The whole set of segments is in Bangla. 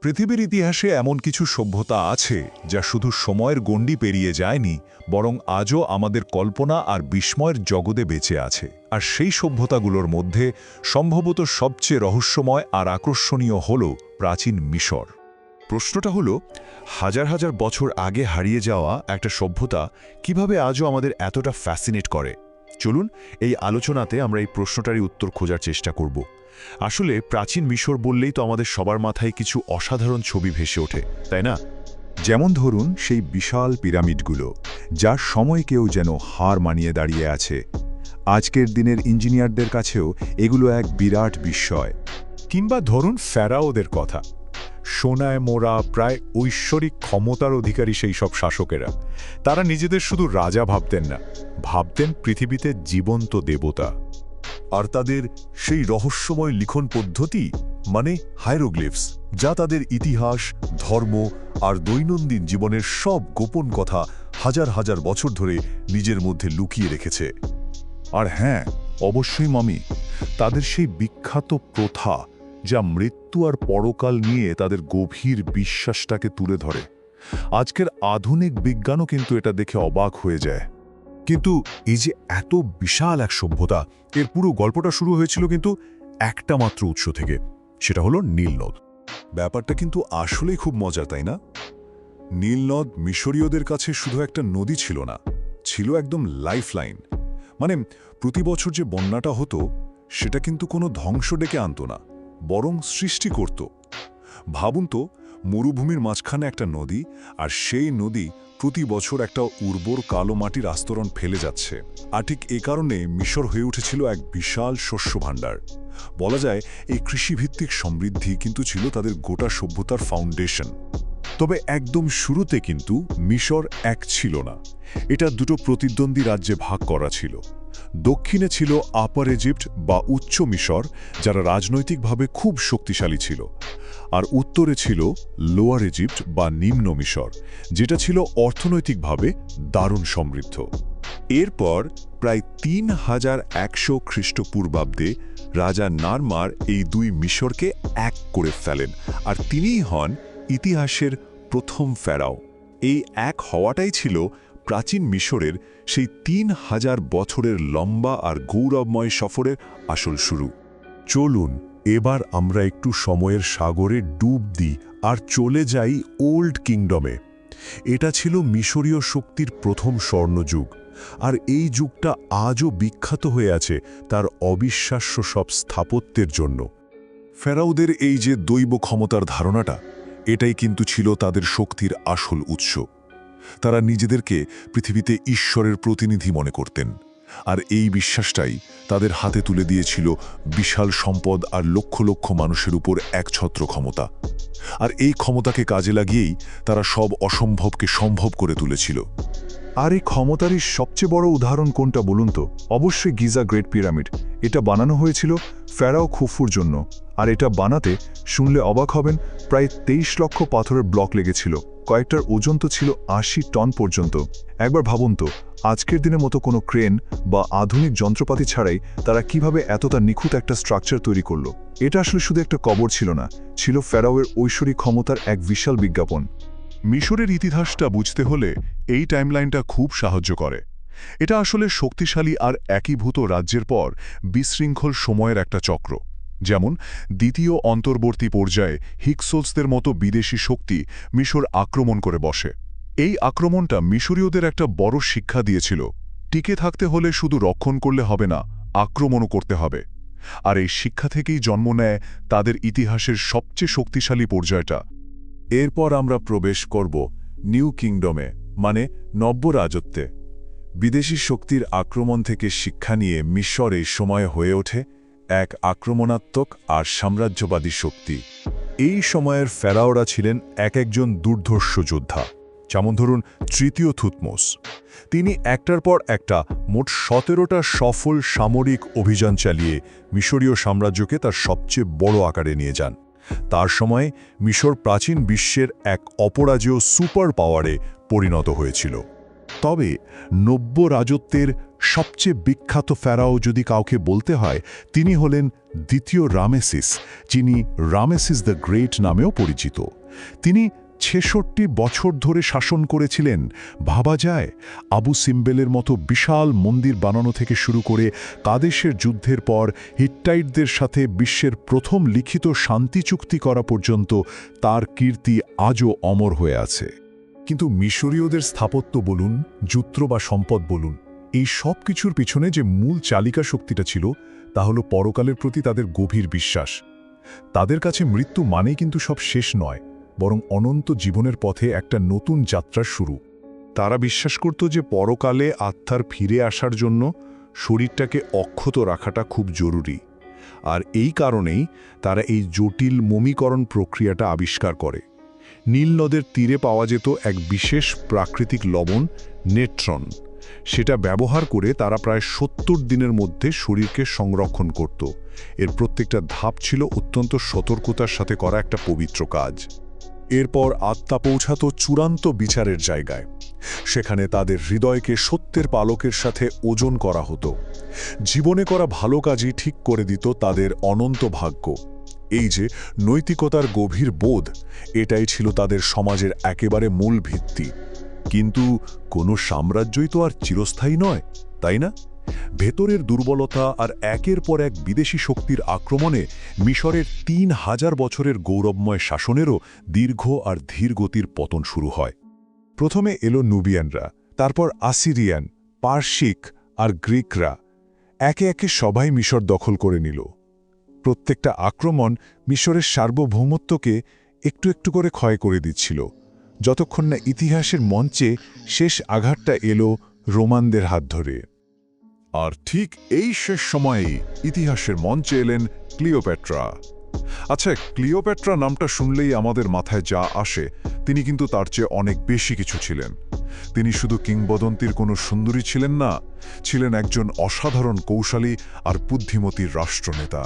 পৃথিবীর ইতিহাসে এমন কিছু সভ্যতা আছে যা শুধু সময়ের গণ্ডি পেরিয়ে যায়নি, বরং আজও আমাদের কল্পনা আর বিস্ময়ের জগতে বেঁচে আছে। আর সেই সভ্যতাগুলোর মধ্যে সম্ভবত সবচেয়ে রহস্যময় আর আকর্ষণীয় হল প্রাচীন মিশর। প্রশ্নটা হলো, হাজার হাজার বছর আগে হারিয়ে যাওয়া একটা সভ্যতা কিভাবে আজও আমাদের এতটা ফ্যাসিনেট করে। চলুন এই আলোচনাতে আমরা এই প্রশ্নটারই উত্তর খোঁজার চেষ্টা করব। আসলে প্রাচীন মিশর বললেই তো আমাদের সবার মাথায় কিছু অসাধারণ ছবি ভেসে ওঠে, তাই না? যেমন ধরুন সেই বিশাল পিরামিডগুলো, যার সময়কেও যেন হার মানিয়ে দাঁড়িয়ে আছে। আজকের দিনের ইঞ্জিনিয়ারদের কাছেও এগুলো এক বিরাট বিস্ময়। কিংবা ধরুন ফেরাওদের কথা, সোনায় মোড়া প্রায় ঐশ্বরিক ক্ষমতার অধিকারী সেই সব শাসকেরা। তারা নিজেদের শুধু রাজা ভাবতেন না, ভাবতেন পৃথিবীতে জীবন্ত দেবতা। আর তাদের সেই রহস্যময় লিখন পদ্ধতি, মানে হাইরোগ্লিফস, যা তাদের ইতিহাস, ধর্ম আর দৈনন্দিন জীবনের সব গোপন কথা হাজার হাজার বছর ধরে নিজের মধ্যে লুকিয়ে রেখেছে। আর হ্যাঁ, অবশ্যই মামি, তাদের সেই বিখ্যাত প্রথা যা মৃত্যু আর পরকাল নিয়ে তাদের গভীর বিশ্বাসটাকে তুলে ধরে। আজকের আধুনিক বিজ্ঞানও কিন্তু এটা দেখে অবাক হয়ে যায়। কিন্তু এই যে এত বিশাল এক সভ্যতা, এর পুরো গল্পটা শুরু হয়েছিল কিন্তু একটা মাত্র উৎস থেকে, সেটা হলো নীল নদ। ব্যাপারটা কিন্তু আসলেই খুব মজার, তাই না? নীল নদ মিশরীয়দের কাছে শুধু একটা নদী ছিল না, ছিল একদম লাইফলাইন। মানে প্রতি বছর যে বন্যাটা হতো, সেটা কিন্তু কোনো ধ্বংস ডেকে আনত না, বরং সৃষ্টি করত। ভাবুন তো, মরুভূমির মাঝখানে একটা নদী, আর সেই নদী প্রতি বছর একটা উর্বর কালো মাটির আস্তরণ ফেলে যাচ্ছে। আর ঠিক এ কারণে মিশর হয়ে উঠেছিল এক বিশাল শস্য ভাণ্ডার। বলা যায় এই কৃষিভিত্তিক সমৃদ্ধি কিন্তু ছিল তাদের গোটা সভ্যতার ফাউন্ডেশন। তবে একদম শুরুতে কিন্তু মিশর এক ছিল না। এটা দুটো প্রতিদ্বন্দ্বী রাজ্যে ভাগ করা ছিল। দক্ষিণে ছিল আপার ইজিপ্ট বা উচ্চ মিশর, যারা রাজনৈতিকভাবে খুব শক্তিশালী ছিল। আর উত্তরে ছিল লোয়ার ইজিপ্ট বা নিম্ন মিশর, যেটা ছিল অর্থনৈতিকভাবে দারুণ সমৃদ্ধ। এরপর প্রায় ৩১০০ খ্রিস্টপূর্বাব্দে রাজা নারমার এই দুই মিশরকে এক করে ফেলেন, আর তিনিই হন ইতিহাসের প্রথম ফেরাও। এই এক হওয়াটাই ছিল প্রাচীন মিশরের সেই ৩০০০ বছরের লম্বা আর গৌরবময় সফরের আসল শুরু। চলুন এবার আমরা একটু সময়ের সাগরে ডুব দিই আর চলে যাই ওল্ড কিংডমে। এটা ছিল মিশরীয় শক্তির প্রথম স্বর্ণযুগ, আর এই যুগটা আজও বিখ্যাত হয়ে আছে তার অবিশ্বাস্য সব স্থাপত্যের জন্য। ফেরাওদের এই যে দৈব ক্ষমতার ধারণাটা, এটাই কিন্তু ছিল তাদের শক্তির আসল উৎস। তারা নিজেদেরকে পৃথিবীতে ঈশ্বরের প্রতিনিধি মনে করতেন, আর এই বিশ্বাসটাই তাদের হাতে তুলে দিয়েছিল বিশাল সম্পদ আর লক্ষ লক্ষ মানুষের উপর একছত্র ক্ষমতা। আর এই ক্ষমতাকে কাজে লাগিয়েই তারা সব অসম্ভবকে সম্ভব করে তুলেছিল। আর এই ক্ষমতারই সবচেয়ে বড় উদাহরণ কোনটা বলুন তো? অবশ্যই গিজা গ্রেট পিরামিড। এটা বানানো হয়েছিল ফেরাও খুফুর জন্য, আর এটা বানাতে শুনলে অবাক হবেন, প্রায় ২৩ লক্ষ পাথরের ব্লক লেগেছিল। কয়েকটার ওজন তো ছিল ৮০ টন পর্যন্ত। একবার ভাবুন তো, আজকের দিনের মতো কোনো ক্রেন বা আধুনিক যন্ত্রপাতি ছাড়াই তারা কিভাবে এতটা নিখুঁত একটা স্ট্রাকচার তৈরি করলো। এটা আসলে শুধু একটা কবর ছিল না, ছিল ফেরাওয়ের ঐশ্বরিক ক্ষমতার এক বিশাল বিজ্ঞাপন। মিশরের ইতিহাসটা বুঝতে হলে এই টাইমলাইনটা খুব সাহায্য করে। এটা আসলে শক্তিশালী আর একীভূত রাজ্যের পর বিশৃঙ্খল সময়ের একটা চক্র। যেমন দ্বিতীয় অন্তর্বর্তী পর্যায়ে হিকসোলসদের মতো বিদেশি শক্তি মিশর আক্রমণ করে বসে। এই আক্রমণটা মিশরীয়দের একটা বড় শিক্ষা দিয়েছিল, টিকে থাকতে হলে শুধু রক্ষণ করলে হবে না, আক্রমণও করতে হবে। আর এই শিক্ষা থেকেই জন্ম নেয় তাদের ইতিহাসের সবচেয়ে শক্তিশালী পর্যায়টা। এরপর আমরা প্রবেশ করব নিউ কিংডমে, মানে নব্য রাজত্বে। বিদেশি শক্তির আক্রমণ থেকে শিক্ষা নিয়ে মিশর এই সময় হয়ে ওঠে এক আক্রমণাত্মক আর সাম্রাজ্যবাদী শক্তি। এই সময়ের ফেরাওরা ছিলেন একজন দুর্ধর্ষ যোদ্ধা। যেমন ধরুন তৃতীয় থুতমোস। তিনি একটার পর একটা মোট ১৭টা সফল সামরিক অভিযান চালিয়ে মিশরীয় সাম্রাজ্যকে তার সবচেয়ে বড় আকারে নিয়ে যান। তার সময়ে মিশর প্রাচীন বিশ্বের এক অপরাজেয় সুপার পাওয়ারে পরিণত হয়েছিল। তবে নব্য রাজত্বের সবচেয়ে বিখ্যাত ফেরাও যদি কাউকে বলতে হয়, তিনি হলেন দ্বিতীয় রামেসিস, যিনি রামেসিস দ্য গ্রেট নামেও পরিচিত। তিনি ৬৬ বছর ধরে শাসন করেছিলেন। ভাবা যায়, আবু সিম্বেলের মতো বিশাল মন্দির বানানো থেকে শুরু করে কাদেশের যুদ্ধের পর হিট্টাইটদের সাথে বিশ্বের প্রথম লিখিত শান্তি চুক্তি করা পর্যন্ত তার কীর্তি আজও অমর হয়ে আছে। কিন্তু মিশরীয়দের স্থাপত্য বলুন, যুত্র বা সম্পদ বলুন, এই সব কিছুর পিছনে যে মূল চালিকা শক্তিটা ছিল, তা হলো পরকালের প্রতি তাদের গভীর বিশ্বাস। তাদের কাছে মৃত্যু মানেই কিন্তু সব শেষ নয়, বরং অনন্ত জীবনের পথে একটা নতুন যাত্রার শুরু। তারা বিশ্বাস করত যে পরকালে আত্মার ফিরে আসার জন্য শরীরটাকে অক্ষত রাখাটা খুব জরুরি। আর এই কারণেই তারা এই জটিল মমিকরণ প্রক্রিয়াটা আবিষ্কার করে। নীল নদের তীরে পাওয়া যেত এক বিশেষ প্রাকৃতিক লবণ, নেট্রন। সেটা ব্যবহার করে তারা প্রায় ৭০ দিনের মধ্যে শরীরকে সংরক্ষণ করত। এর প্রত্যেকটা ধাপ ছিল অত্যন্ত সতর্কতার সাথে করা একটা পবিত্র কাজ। এরপর আত্মা পৌঁছাত চূড়ান্ত বিচারের জায়গায়। সেখানে তাদের হৃদয়কে সত্যের পালকের সাথে ওজন করা হতো। জীবনে করা ভালো কাজই ঠিক করে দিত তাদের অনন্ত ভাগ্য। এই যে নৈতিকতার গভীর বোধ, এটাই ছিল তাদের সমাজের একেবারে মূল ভিত্তি। কিন্তু কোনো সাম্রাজ্যই তো আর চিরস্থায়ী নয়, তাই না? ভেতরের দুর্বলতা আর একের পর এক বিদেশি শক্তির আক্রমণে মিশরের ৩,০০০ বছরের গৌরবময় শাসনেরও দীর্ঘ আর ধীর গতির পতন শুরু হয়। প্রথমে এলো নুবিয়ানরা, তারপর আসিরিয়ান, পার্শিক আর গ্রিকরা। একে একে সবাই মিশর দখল করে নিল। প্রত্যেকটা আক্রমণ মিশরের সার্বভৌমত্বকে একটু একটু করে ক্ষয় করে দিচ্ছিল, যতক্ষণ না ইতিহাসের মঞ্চে শেষ আঘাতটা এলো রোমানদের হাত ধরে। আর ঠিক এই শেষ সময়েই ইতিহাসের মঞ্চে এলেন ক্লিওপেট্রা। আচ্ছা, ক্লিওপেট্রা নামটা শুনলেই আমাদের মাথায় যা আসে, তিনি কিন্তু তার চেয়ে অনেক বেশি কিছু ছিলেন। তিনি শুধু কিংবদন্তির কোনো সুন্দরী ছিলেন না, ছিলেন একজন অসাধারণ কৌশলী আর বুদ্ধিমতীর রাষ্ট্রনেতা।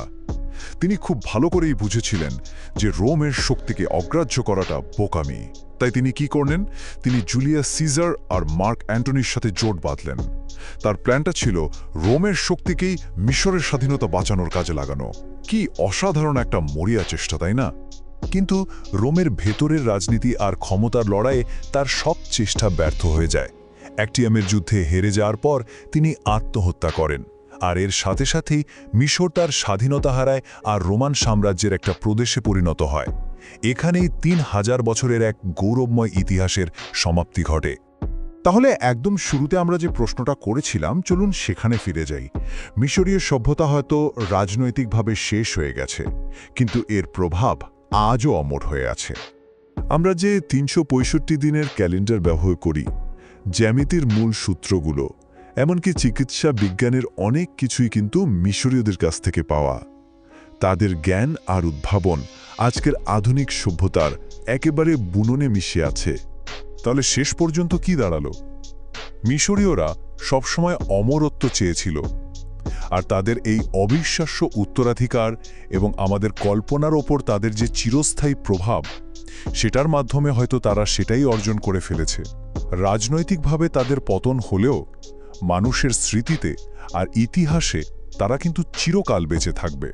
তিনি খুব ভালো করেই বুঝেছিলেন যে রোমের শক্তিকে অগ্রাহ্য করাটা বোকামি। তাই তিনি কি করলেন? তিনি জুলিয়াস সিজার আর মার্ক অ্যান্টনির সাথে জোট বাঁধলেন। তার প্ল্যানটা ছিল রোমের শক্তিকেই মিশরের স্বাধীনতা বাঁচানোর কাজে লাগানো। কি অসাধারণ একটা মরিয়া চেষ্টা, তাই না? কিন্তু রোমের ভেতরের রাজনীতি আর ক্ষমতার লড়াইয়ে তার সব চেষ্টা ব্যর্থ হয়ে যায়। অ্যাক্টিয়ামের যুদ্ধে হেরে যাওয়ার পর তিনি আত্মহত্যা করেন। আর এর সাথে সাথেই মিশর তার স্বাধীনতা হারায় আর রোমান সাম্রাজ্যের একটা প্রদেশে পরিণত হয়। এখানেই ৩,০০০ বছরের এক গৌরবময় ইতিহাসের সমাপ্তি ঘটে। তাহলে একদম শুরুতে আমরা যে প্রশ্নটা করেছিলাম, চলুন সেখানে ফিরে যাই। মিশরীয় সভ্যতা হয়তো রাজনৈতিকভাবে শেষ হয়ে গেছে, কিন্তু এর প্রভাব আজও অমর হয়ে আছে। আমরা যে ৩৬৫ দিনের ক্যালেন্ডার ব্যবহার করি, জ্যামিতির মূল সূত্রগুলো, এমনকি চিকিৎসা বিজ্ঞানের অনেক কিছুই কিন্তু মিশরীয়দের কাছ থেকে পাওয়া। তাদের জ্ঞান আর উদ্ভাবন আজকের আধুনিক সভ্যতার একেবারে বুননে মিশে আছে। তাহলে শেষ পর্যন্ত কি দাঁড়ালো? মিশরীয়রা সবসময় অমরত্ব চেয়েছিল, আর তাদের এই অবিশ্বাস্য উত্তরাধিকার এবং আমাদের কল্পনার ওপর তাদের যে চিরস্থায়ী প্রভাব, সেটার মাধ্যমে হয়তো তারা সেটাই অর্জন করে ফেলেছে। রাজনৈতিকভাবে তাদের পতন হলেও মানুষের স্মৃতিতে আর ইতিহাসে তারা কিন্তু চিরকাল বেঁচে থাকবে।